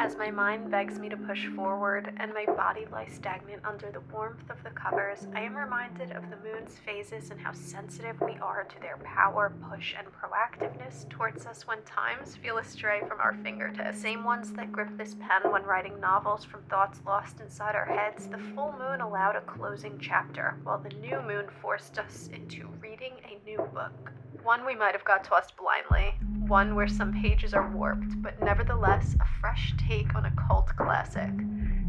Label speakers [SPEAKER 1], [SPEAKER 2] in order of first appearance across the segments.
[SPEAKER 1] As my mind begs me to push forward and my body lies stagnant under the warmth of the covers, I am reminded of the moon's phases and how sensitive we are to their power, push, and proactiveness towards us when times feel astray from our fingertips. Same ones that grip this pen when writing novels from thoughts lost inside our heads, the full moon allowed a closing chapter, while the new moon forced us into reading a new book. One we might have got tossed blindly, one where some pages are warped, but nevertheless a fresh take on a cult classic.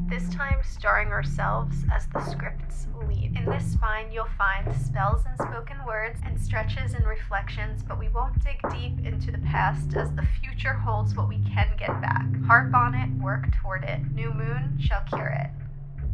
[SPEAKER 1] This time starring ourselves as the script's lead. In this spine you'll find spells and spoken words and stretches and reflections, but we won't dig deep into the past as the future holds what we can get back. Harp on it, work toward it. New moon shall cure it.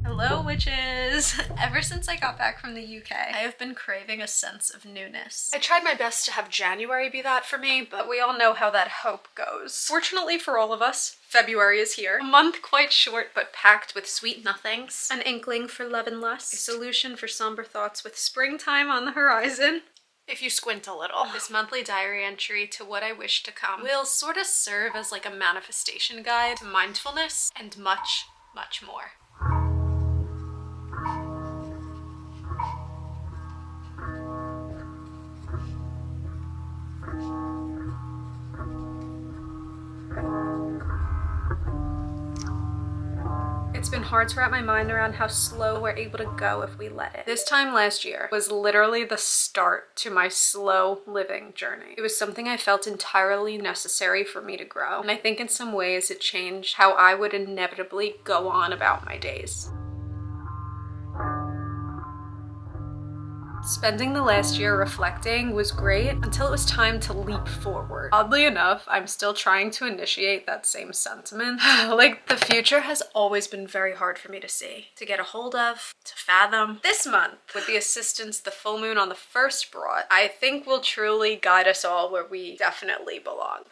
[SPEAKER 1] Hello, witches! Ever since I got back from the UK, I have been craving a sense of newness. I tried my best to have January be that for me, but we all know how that hope goes. Fortunately for all of us, February is here. A month quite short, but packed with sweet nothings. An inkling for love and lust. A solution for somber thoughts with springtime on the horizon. If you squint a little. This monthly diary entry to what I wish to come will sort of serve as like a manifestation guide to mindfulness and much, much more. It's been hard to wrap my mind around how slow we're able to go if we let it. This time last year was literally the start to my slow living journey. It was something I felt entirely necessary for me to grow, and I think in some ways it changed how I would inevitably go on about my days. Spending the last year reflecting was great until it was time to leap forward. Oddly enough, I'm still trying to initiate that same sentiment. Like, the future has always been very hard for me to see, to get a hold of, to fathom. This month, with the assistance the full moon on the 1st brought, I think will truly guide us all where we definitely belong.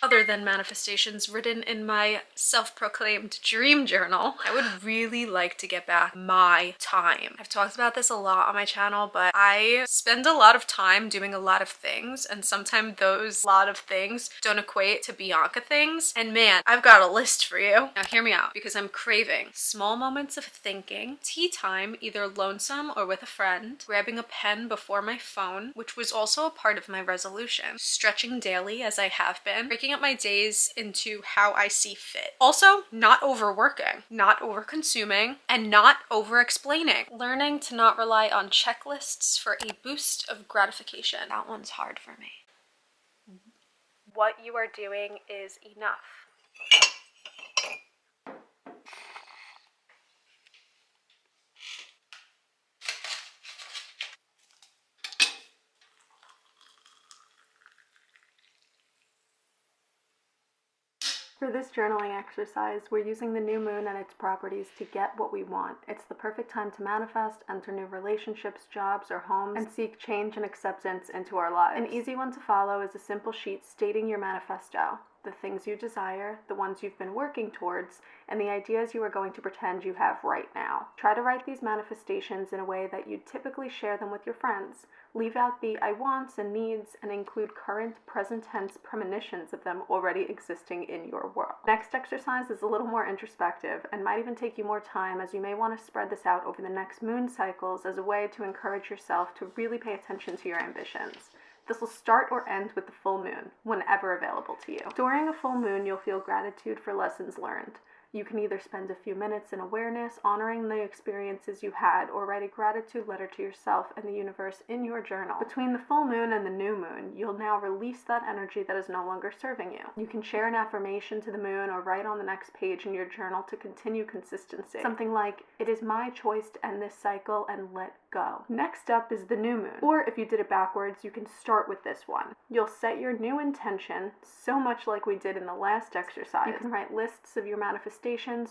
[SPEAKER 1] other than manifestations written in my self-proclaimed dream journal, I would really like to get back my time. I've talked about this a lot on my channel, but I spend a lot of time doing a lot of things, and sometimes those lot of things don't equate to Bianca things. And man, I've got a list for you. Now hear me out, because I'm craving small moments of thinking, tea time, either lonesome or with a friend, grabbing a pen before my phone, which was also a part of my resolution, stretching daily as I have been, breaking up my days into how I see fit. Also, not overworking, not over-consuming, and not over-explaining. Learning to not rely on checklists for a boost of gratification. That one's hard for me. What you are doing is enough. For this journaling exercise, we're using the new moon and its properties to get what we want. It's the perfect time to manifest, enter new relationships, jobs, or homes, and seek change and acceptance into our lives. An easy one to follow is a simple sheet stating your manifesto, the things you desire, the ones you've been working towards, and the ideas you are going to pretend you have right now. Try to write these manifestations in a way that you'd typically share them with your friends. Leave out the I wants and needs and include current present tense premonitions of them already existing in your world. Next exercise is a little more introspective and might even take you more time, as you may want to spread this out over the next moon cycles as a way to encourage yourself to really pay attention to your ambitions. This will start or end with the full moon, whenever available to you. During a full moon, you'll feel gratitude for lessons learned. You can either spend a few minutes in awareness, honoring the experiences you had, or write a gratitude letter to yourself and the universe in your journal. Between the full moon and the new moon, you'll now release that energy that is no longer serving you. You can share an affirmation to the moon or write on the next page in your journal to continue consistency. Something like, "It is my choice to end this cycle and let go." Next up is the new moon. Or if you did it backwards, you can start with this one. You'll set your new intention, so much like we did in the last exercise. You can write lists of your manifestations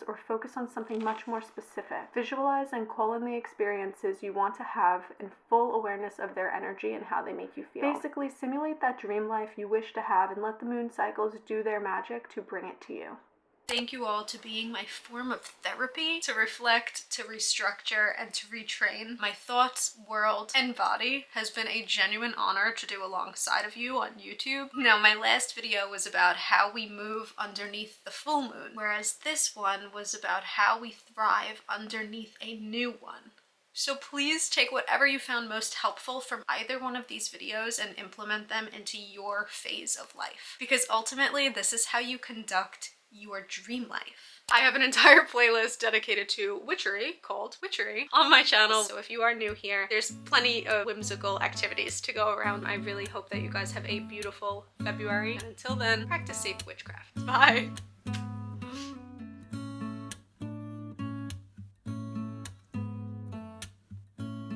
[SPEAKER 1] or focus on something much more specific. Visualize and call in the experiences you want to have in full awareness of their energy and how they make you feel. Basically, simulate that dream life you wish to have and let the moon cycles do their magic to bring it to you. Thank you all to being my form of therapy, to reflect, to restructure, and to retrain my thoughts, world, and body. Has been a genuine honor to do alongside of you on YouTube. Now, my last video was about how we move underneath the full moon, whereas this one was about how we thrive underneath a new one. So please take whatever you found most helpful from either one of these videos and implement them into your phase of life. Because ultimately, this is how you conduct your dream life. I have an entire playlist dedicated to witchery called Witchery on my channel. So if you are new here, there's plenty of whimsical activities to go around. I really hope that you guys have a beautiful February. And until then, practice safe witchcraft. Bye!